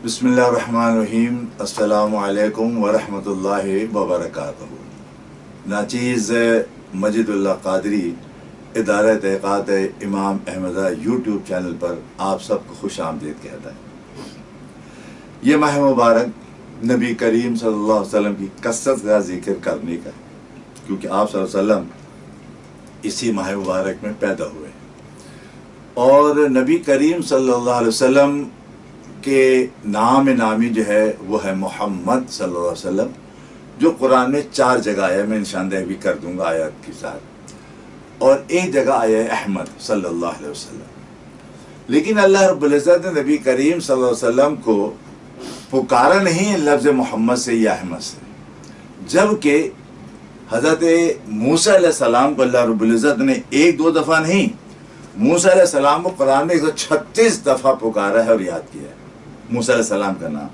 बिस्मिल्लाहिर्रहमानिर्रहीम। अस्सलामु अलैकुम वरहमतुल्लाहि वबरकातुहू। नाचीज़ मजीदुल्लाह कादरी इदारा तहक़ीक़ात इमाम अहमदा यूट्यूब चैनल पर आप सबको खुश आमदीद कहता है। ये माह मुबारक नबी करीम सल्लल्लाहु अलैहि वसल्लम की कसरत का जिक्र करने का, क्योंकि आप सल्लल्लाहु अलैहि वसल्लम इसी माह मुबारक में पैदा हुए और नबी करीम सल्लल्लाहु अलैहि वसल्लम के नामी जो है वो है मोहम्मद सल्लल्लाहु अलैहि वसल्लम, जो कुरान में 4 जगह आया है। मैं निशानदेही भी कर दूंगा आयत के साथ, और एक जगह आया है अहमद सल्लल्लाहु अलैहि वसल्लम। लेकिन अल्लाह रब्बुल इज़्ज़त ने नबी करीम सल्लल्लाहु अलैहि वसल्लम को पुकारा नहीं लफ्ज़ मोहम्मद से या अहमद से, जबकि हज़रत मूसा अलैहि सलाम को अल्लाह रब्बुल इज़्ज़त ने 1-2 दफ़ा नहीं, मूसा अलैहि सलाम को कुरान में 136 दफ़ा पुकारा है और याद किया है मूसा अलैहि सलाम का नाम।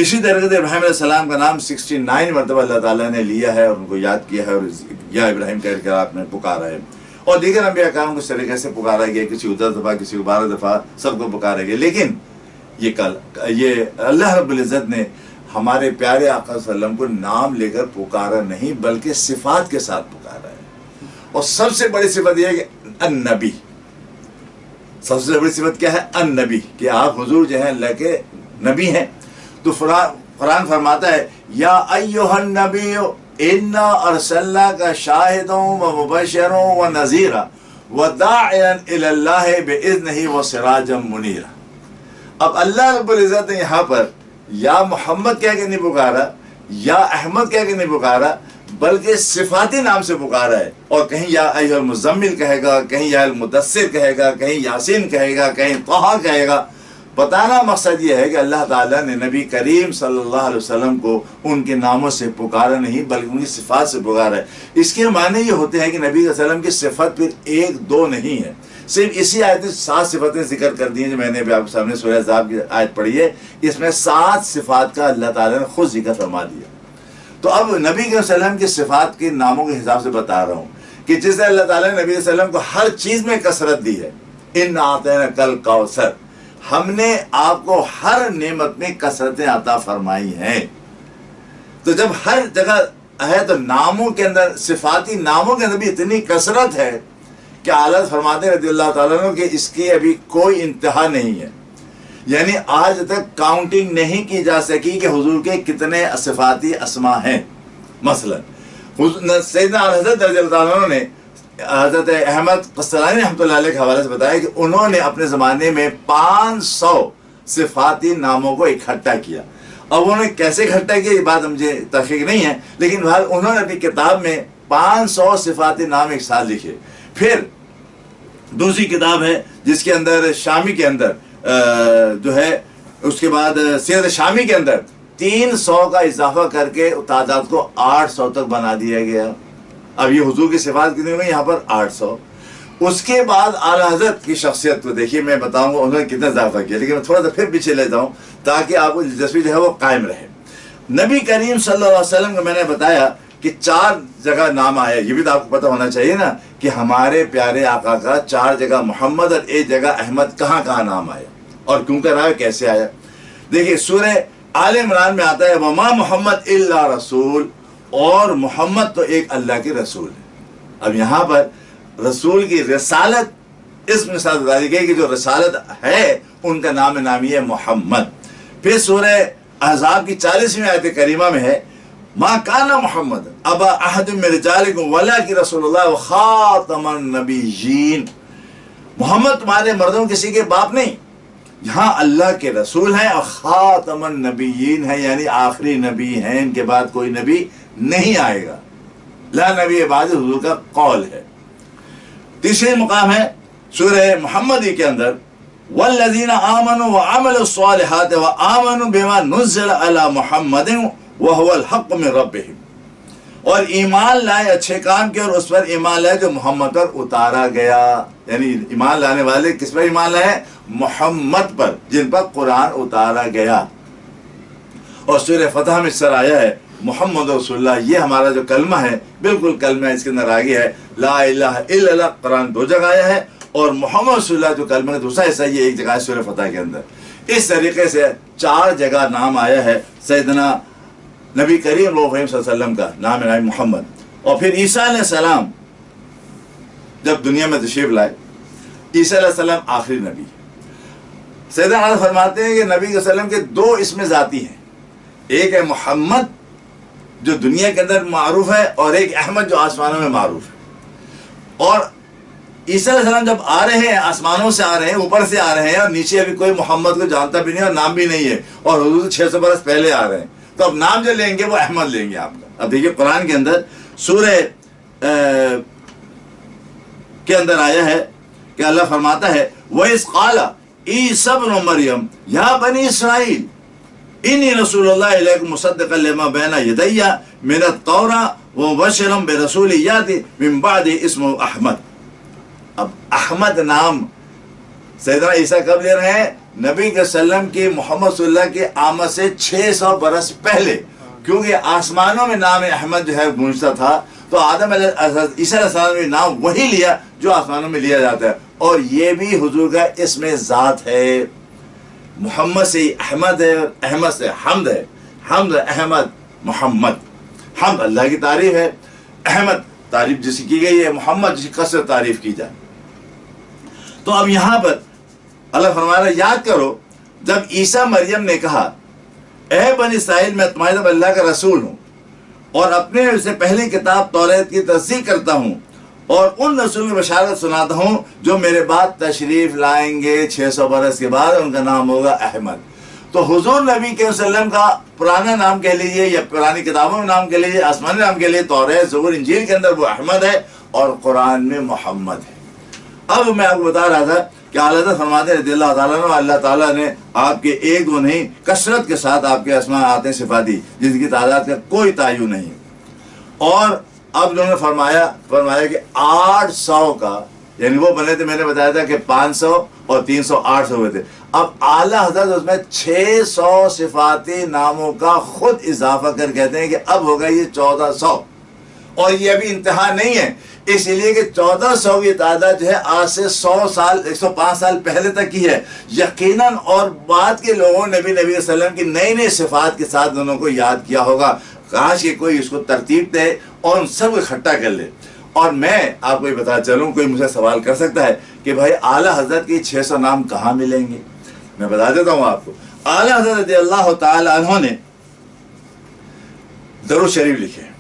इसी तरह से इब्राहिम अलैहि सलाम का नाम 69 मरतबा अल्लाह ताला ने लिया है और उनको याद किया है और या इब्राहिम कह कर आपने पुकारा है। और दीगर अंबिया कराम को इस तरीके से पुकारा गया, किसी को 10 दफ़ा, किसी को 12 दफ़ा, सबको पुकारा गया। लेकिन ये अल्लाह रब्बुल इज़्ज़त ने हमारे प्यारे आका सल्लम को नाम लेकर पुकारा नहीं, बल्कि सिफात के साथ पुकारा है। और सबसे बड़ी सिफत यह है कि अन्नबी, सबसे बड़ी सिफत क्या है? अन्नबी, कि आप हुजूर जो है अल्लाह के नबी हैं। तो कुरान फरमाता है या अय्युहन नबिय्यु इन्ना अरसलनाका शाहिदन व मुबश्शिरन व नज़ीरा व दाइयन इलल्लाहि बिइज़्निही व सिराजम मुनीरा। अब अल्लाह रब्बुल इज़्ज़त ने यहाँ पर या मोहम्मद कह के नहीं पुकारा या अहमद कह के नहीं पुकारा, बल्कि सिफाती नाम से पुकारा है। और कहीं या अय्युहल मुज़म्मिल कहेगा, कहीं या मुदस्सिर कहेगा, कहीं यासीन कहेगा, कहीं तहा कहेगा। बताना मकसद ये है कि अल्लाह ताला ने नबी करीम सल्लल्लाहु अलैहि वसल्लम को उनके नामों से पुकारा नहीं, बल्कि उनकी सिफात से पुकारा है। इसके माने ये होते हैं कि नबी वसल्लम की सिफत फिर 1-2 नहीं है, सिर्फ इसी आयत में 7 सिफतें जिक्र कर दी हैं जो मैंने अभी आपके सामने सूरह अहज़ाब की आयत पढ़ी है। इसमें 7 सिफात का अल्लाह ताला ने खुद जिक्र फरमा दिया। तो अब नबी के वसल्लम की सिफात के नामों के हिसाब से बता रहा हूँ कि जिससे अल्लाह ताला ने नबी वसल्लम को हर चीज़ में कसरत दी है। इन आते कल कौसर, हमने आपको हर नेमत में कसरतें अता फरमाई हैं। तो जब हर जगह है तो नामों के अंदर, सिफाती नामों के अंदर भी इतनी कसरत है कि आला फरमाते रज़ी अल्लाह ताला अन्हु कि इसकी अभी कोई इंतहा नहीं है। यानी आज तक काउंटिंग नहीं की जा सकी कि हुजूर के कितने सिफाती अस्मा हैं। मसलन सैयदना हज़रत रज़ी अल्लाह ताला ने हज़रत अहमद क़स्तालानी रहमतुल्लाह अलैह के हवाले से बताया कि उन्होंने अपने ज़माने में 500 सिफाती नामों को इकट्ठा किया। अब उन्होंने कैसे इकट्ठा किया ये बात मुझे तहक़ीक़ नहीं है, लेकिन उन्होंने अपनी किताब में 500 सिफाती नाम एक साथ लिखे। फिर दूसरी किताब है जिसके अंदर शामी के अंदर जो है, उसके बाद सीरत शामी के अंदर 300 का इजाफा करके तादाद को 800 तक बना दिया गया। अब ये हुजूर की सिफात कितनी हुई यहाँ पर? 800। उसके बाद आला हज़रत की शख्सियत को देखिए, मैं बताऊंगा उन्होंने कितना इजाफा किया, लेकिन मैं थोड़ा सा फिर पीछे ले जाऊँ ताकि आपको दिलचस्पी जो है वो कायम रहे। नबी करीम सल्लल्लाहु अलैहि वसल्लम को मैंने बताया कि 4 जगह नाम आया। ये भी तो आपको पता होना चाहिए ना कि हमारे प्यारे आका का 4 जगह मोहम्मद और 1 जगह अहमद कहाँ नाम आया और क्यों कर आया, कैसे आया। देखिए सूरह आल इमरान में आता है वमा मोहम्मद इल्ला रसूल, और मोहम्मद तो एक अल्लाह के रसूल है। अब यहाँ पर रसूल की रिसालत इसमें साथ बता दी गई कि जो रिसालत है उनका नाम नामी है मोहम्मद। फिर सूरह अहज़ाब की 40वीं आयत करीमा में है मा काना मोहम्मद अबा अहद मिन रिजालिकुम वलाकिन रसूलुल्लाह व खातमुन नबिय्यीन। मोहम्मद तुम्हारे मर्दों किसी के बाप नहीं, यहाँ अल्लाह के रसूल हैं और खातमुन नबिय्यीन है, यानी आखिरी नबी हैं, इनके बाद कोई नबी नहीं आएगा। ला नबी बाद हुजूर का कौल है। तीसरे मुकाम है सूरह मुहम्मदी के अंदर वल्लज़ीना आमनु व अमलुस सालिहात व आमनु बिमा नुज़्ज़िला अला मुहम्मदिन व हुवल हक़्क़ु मिन रब्बिहिम, और ईमान लाए, अच्छे काम किए और उस पर ईमान लाए जो मोहम्मद पर उतारा गया। यानी ईमान लाने वाले किस पर ईमान लाए? मोहम्मद पर, जिन पर कुरान उतारा गया। और सूरह फतह में सर आया है मोहम्मद रसूलुल्लाह, ये हमारा जो कलमा है बिल्कुल कलमा इसके अंदर आगे है ला इलाहा इल्लल्लाह, कुरान 2 जगह आया है, और मोहम्मद रसूलुल्लाह जो कलमा का दूसरा हिस्सा ये एक जगह सूरह फतह के अंदर। इस तरीके से 4 जगह नाम आया है सैयदना नबी करीम सल्लल्लाहु अलैहि वसल्लम का, नाम है मोहम्मद। और फिर ईसा अलैहिस्सलाम जब दुनिया में तशरीफ लाए, ईसा अलैहिस्सलाम आखिरी नबी। सैयदना अनस फरमाते हैं कि नबी के वसल्लम के 2 इसमें ज़ाती हैं, एक है मोहम्मद जो दुनिया के अंदर मारूफ है, और एक अहमद जो आसमानों में मारूफ है। और ईसा अलैहिस्सलाम जब आ रहे हैं, आसमानों से आ रहे हैं, ऊपर से आ रहे हैं, और नीचे अभी कोई मोहम्मद को जानता भी नहीं और नाम भी नहीं है, और हुजूर 600 बरस पहले आ रहे हैं, तो अब नाम जो लेंगे वो अहमद लेंगे आपका। अब देखिए कुरान के अंदर सूरह के अंदर आया है कि अल्लाह फरमाता है वइज़ क़ाला ईसा इब्न मरियम या बनी इसराइल इन्नी रसूलुल्लाह इलैकुम मुसद्दिक़न लिमा बैना यदैया मिनत तौरा व मुबश्शिरन बिरसूलिन याती मिन बअदी इस्मुहु अहमद। अब अहमद नाम सैयदना ईसा कब ले रहे हैं? नबी के सल्लम की मोहम्मद सल्लल्लाहु अलैहि वसल्लम की आमद से 600 बरस पहले, क्योंकि आसमानों में नाम अहमद जो है गूंजता था, तो आदम ईसा अलैहिस्सलाम ने नाम वही लिया जो आसमानों में लिया जाता है, और ये भी हुजूर का इसमें ज़ात है। मोहम्मद से अहमद है, अहमद से हमद है, हमद अहमद मोहम्मद। हमद अल्लाह की तारीफ है, अहमद तारीफ जिसकी की गई है, मोहम्मद जिसकी कसरत तारीफ की जाए। तो अब यहाँ पर अल्लाह फरमाया याद करो जब ईसा मरियम ने कहा ए बनी इस्राइल मैं तुम्हारे तरफ अल्लाह का रसूल हूँ और अपने से पहली किताब तौरात की तस्दीक करता हूँ और उन रसूल की बशारत सुनाता हूँ जो मेरे बाद तशरीफ लाएंगे 600 बरस के बाद, उनका नाम होगा अहमद। तो हुजूर नबी के वसल्लम का पुराना नाम कह लीजिए या पुरानी किताबों में नाम कह लीजिए, आसमानी नाम कह लीजिए, तौरात ज़बूर इंजील के अंदर वो अहमद है और कुरान में मोहम्मद है। अब मैं आपको बता रहा था कि आला फरमाते रज़ियल्लाहु ताला अन्हु अल्लाह ताला ने आपके एक दो नहीं कसरत के साथ आपके अस्मा आते सिफाती जिसकी तादाद का कोई तायु नहीं। और अब उन्होंने फरमाया कि 800 का, यानी वो बने थे, मैंने बताया था कि 500 और 300 800 हुए थे। अब आला हज़रत उसमें 600 सिफाती नामों का खुद इजाफा कर कहते हैं कि अब होगा ये 1400, और ये अभी इंतहा नहीं है, इसलिए कि 1400 की तादाद जो है आज से 100 साल 105 साल पहले तक की है यकीनन। और बाद के लोगों ने भी नबी वसल्लम की नई नई सिफात के साथ दोनों को याद किया होगा। काश कि कोई इसको तरतीब दे और उन सब को इकट्ठा कर ले। और मैं आपको ये बता चलूँ, कोई मुझसे सवाल कर सकता है कि भाई आला हजरत की 600 नाम कहाँ मिलेंगे? मैं बता देता हूँ आपको। आला हजरत रज़ियल्लाहु ताला अन्हु ने दरूद शरीफ लिखे।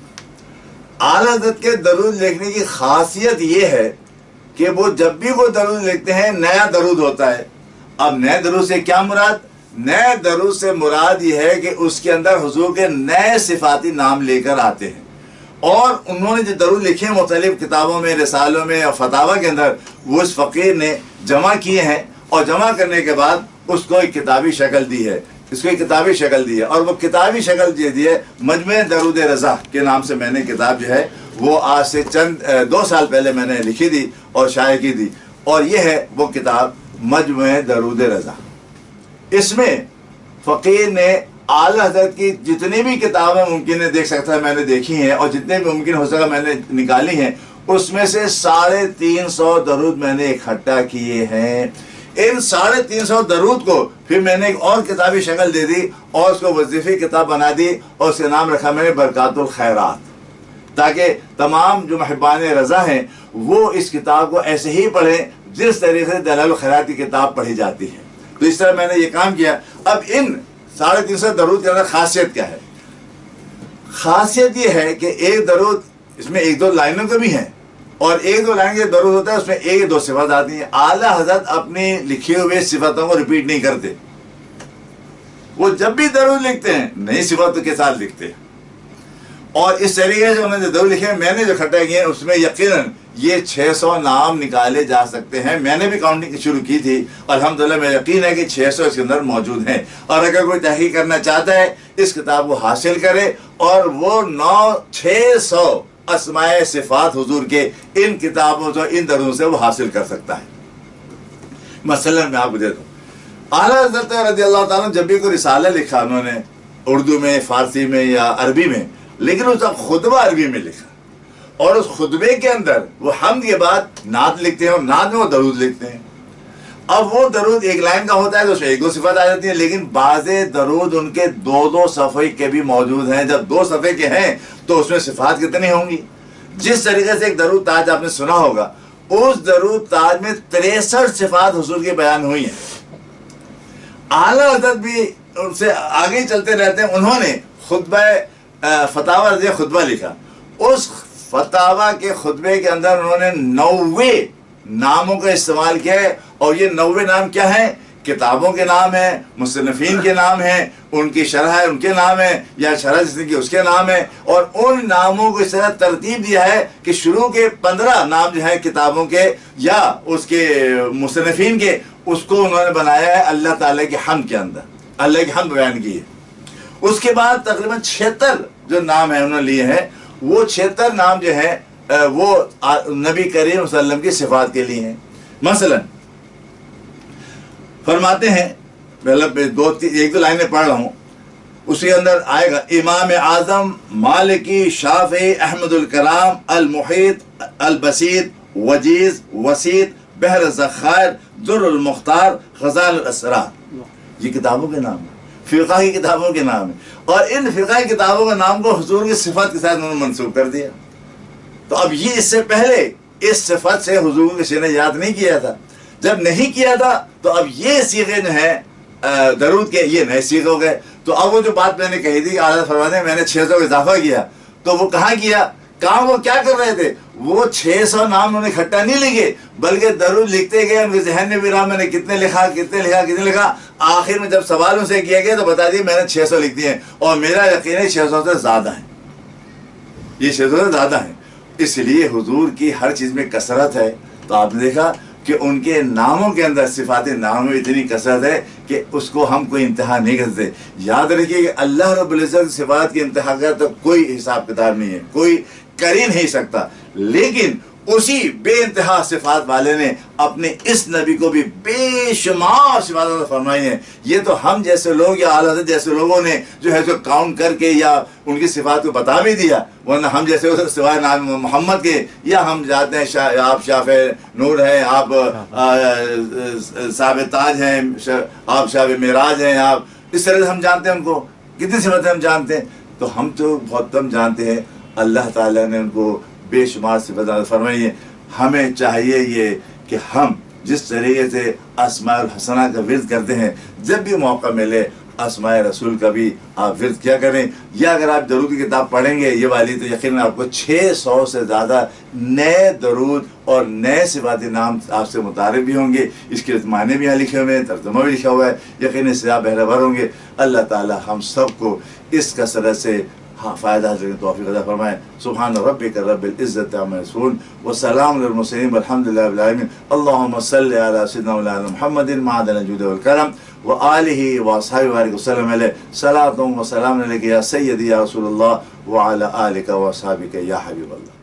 आला हज़रत के दरूद लिखने की खासियत ये है कि वो जब भी वो दरूद लिखते हैं नया दरूद होता है। अब नए दरूद से क्या मुराद? नए दरूद से मुराद ये है कि उसके अंदर हुजूर के नए सिफाती नाम लेकर आते हैं। और उन्होंने जो दरूद लिखे हैं मुख्तलिफ किताबों में, रिसालों में और फतावा के अंदर, वो उस फ़कीर ने जमा किए हैं और जमा करने के बाद उसको एक किताबी शक्ल दी है, इसको एक किताबी शक्ल दी है। और वो किताबी शक्ल जो दी है मजमे दरूद रज़ा के नाम से मैंने किताब जो है वो आज से 2 साल पहले मैंने लिखी थी और शाये की थी, और ये है वो किताब मजमे दरूद रज़ा। इसमें फ़कीर ने आला हज़रत की जितनी भी किताबें मुमकिन है देख सकता है मैंने देखी हैं और जितने भी मुमकिन हो सका मैंने निकाली हैं, उसमें से 350 दरूद मैंने इकट्ठा किए हैं। इन 350 दरूद को फिर मैंने एक और किताबी शक्ल दे दी और उसको वजीफ़ी किताब बना दी और उसका नाम रखा मैंने बरकातुल खैरात, ताकि तमाम जो महबान रज़ा हैं वो इस किताब को ऐसे ही पढ़ें जिस तरीके से दलाइल खैरात की किताब पढ़ी जाती है। तो इस तरह मैंने ये काम किया। अब इन 350 दरूद के अंदर खासियत क्या है? खासियत ये है कि एक दरूद इसमें 1-2 लाइनों के भी हैं और 1-2 लाइन के दरूद होता है, उसमें 1-2 सिफत आती हैं। आला हज़रत अपनी लिखे हुए सिफतों को रिपीट नहीं करते, वो जब भी दरूद लिखते हैं नई सिफतों के साथ लिखते हैं। और इस तरीके से उन्होंने दरूद लिखे मैंने जो इकट्ठा किए उसमें यकीनन ये 600 नाम निकाले जा सकते हैं। मैंने भी काउंटिंग शुरू की थी, अल्हम्दुलिल्लाह मेरा यकीन है कि 600 इसके अंदर मौजूद हैं। और अगर कोई तहकीक करना चाहता है इस किताब को हासिल करे और वो 600 अस्माए सिफात हुजूर के इन किताबों से इन दरूद से वो हासिल कर सकता है। मसलन मैं आपको देता हूँ, आला हज़रत रज़ियल्लाहु ताला जब भी कोई रिसाला लिखा उन्होंने उर्दू में, फ़ारसी में या अरबी में, लेकिन उसका खुतबा अरबी में लिखा और उस खुतबे के अंदर वो हम्द के बाद नात लिखते हैं और नात में वो दरूद लिखते हैं। اب وہ درود ایک لائن کا ہوتا ہے تو اس میں ایک دو صفات آ جاتی ہیں، لیکن بعض درود ان کے دو دو صفحے کے بھی موجود ہیں. جب 2 صفحے کے ہیں تو اس میں صفات کتنی ہوں گی؟ جس طریقے سے ایک درود تاج آپ نے سنا ہوگا، اس درود تاج میں 63 صفات حضور کی بیان ہوئی ہیں. اعلیٰ حضرت بھی ان سے آگے ہی چلتے رہتے ہیں. انہوں نے خطبہ فتاوی رضیہ خطبہ لکھا. اس فتاوی کے خطبے کے اندر انہوں نے 90 ناموں کا استعمال کیا ہے. اور یہ 90 نام کیا ہیں؟ کتابوں کے نام ہیں، مصنفین کے نام ہیں، ان کی شرح ہے ان کے نام ہیں، یا شرح جس نے کی اس کے نام ہیں. اور ان ناموں کو اس طرح ترتیب دیا ہے کہ شروع کے 15 نام جو ہیں کتابوں کے یا اس کے مصنفین کے، اس کو انہوں نے بنایا ہے اللہ تعالیٰ کی حمد کے اندر، اللہ کی حمد بیان کی ہے. اس کے بعد تقریباً 76 جو نام ہیں انہوں نے لیے ہیں. وہ 76 نام جو ہیں وہ نبی کریم صلی اللہ علیہ وسلم کی صفات کے لیے ہیں. مثلا فرماتے ہیں، ایک دو لائنیں پڑھ رہا ہوں، اس کے اندر آئے گا: امام اعظم مالکی شافعی احمد الکرام المحیط البسیط وجیز وسیط بحر الذخائر در المختار خزائن الاسرار. یہ کتابوں کے نام ہیں، فقہ کی کتابوں کے نام ہیں. اور ان فقہ کی کتابوں کے نام کو حضور کی صفت کے ساتھ انہوں نے منسوب کر دیا. تو اب یہ اس سے پہلے اس صفت سے حضور کو کسی نے یاد نہیں کیا تھا. جب نہیں کیا تھا تو اب یہ صیغے جو ہیں درود کے یہ نئے صیغے ہو گئے. تو اب وہ جو بات میں نے کہی تھی آج فرمانے میں نے 600 کا اضافہ کیا، تو وہ کہاں کیا؟ کہاں وہ کیا کر رہے تھے؟ وہ 600 نام انہوں نے اکٹھا نہیں لکھے، بلکہ درود لکھتے گئے. ان کے ذہن میں بھی رہا میں نے کتنے لکھا کتنے لکھا کتنے لکھا. آخر میں جب سوال ان سے کیا گیا تو بتا دیا میں نے 600 لکھ دیے ہیں. اور میرا یقین ہے 600 سے زیادہ ہیں، یہ 600 سے زیادہ ہیں. اس لیے حضور کی ہر چیز میں کثرت ہے. تو آپ نے دیکھا کہ ان کے ناموں کے اندر صفات ناموں میں اتنی کثرت ہے کہ اس کو ہم کوئی انتہا نہیں کرتے. یاد رکھیے کہ اللہ رب العزت کی صفات کی انتہا کا تو کوئی حساب کتاب نہیں ہے، کوئی کر ہی نہیں سکتا. لیکن اسی بے انتہا صفات والے نے اپنے اس نبی کو بھی بے شمار صفات عطا فرمائی ہیں. یہ تو ہم جیسے لوگ یا اعلیٰ حضرت جیسے لوگوں نے جو ہے جو کاؤنٹ کر کے یا ان کی صفات کو بتا بھی دیا، ورنہ ہم جیسے سوائے نام محمد کے یا ہم جاتے ہیں آپ شاف نور ہیں، آپ صاحب تاج ہیں، آپ شاف معراج ہیں، آپ اس طرح سے ہم جانتے ہیں ان کو. کتنی صفتیں ہم جانتے ہیں؟ تو ہم تو بہت کم جانتے ہیں. اللہ تعالیٰ نے ان کو بے شمار صفات عطا فرمائی ہے. ہمیں چاہیے یہ کہ ہم جس طریقے سے اسماء الحسنہ کا ورد کرتے ہیں، جب بھی موقع ملے اسماء رسول کا بھی آپ ورد کیا کریں. یا اگر آپ درود کی کتاب پڑھیں گے یہ والی تو یقیناً آپ کو 600 سے زیادہ نئے درود اور نئے صفاتی نام آپ سے متعارف بھی ہوں گے. اس کے معنی بھی یہاں لکھے ہوئے ہیں، ترجمہ بھی لکھا ہوا ہے. یقیناً سے آپ بہرہ ور ہوں گے. اللہ تعالی ہم سب کو اس کثرت سے فائدہ حاصل کرنے کی توفیق عطا فرمائے. سبحان ربک رب العزت عما یصفون وسلام علی المرسلین والحمد للہ رب العالمین. اللهم صل علی سیدنا مولانا محمد معدن الجود والکرم وآلہ واصحابہ وبارک وسلم علیہ. صلاۃ و سلام علیک یا سیدی یا رسول اللہ وعلی آلک واصحابک یا حبیب اللہ.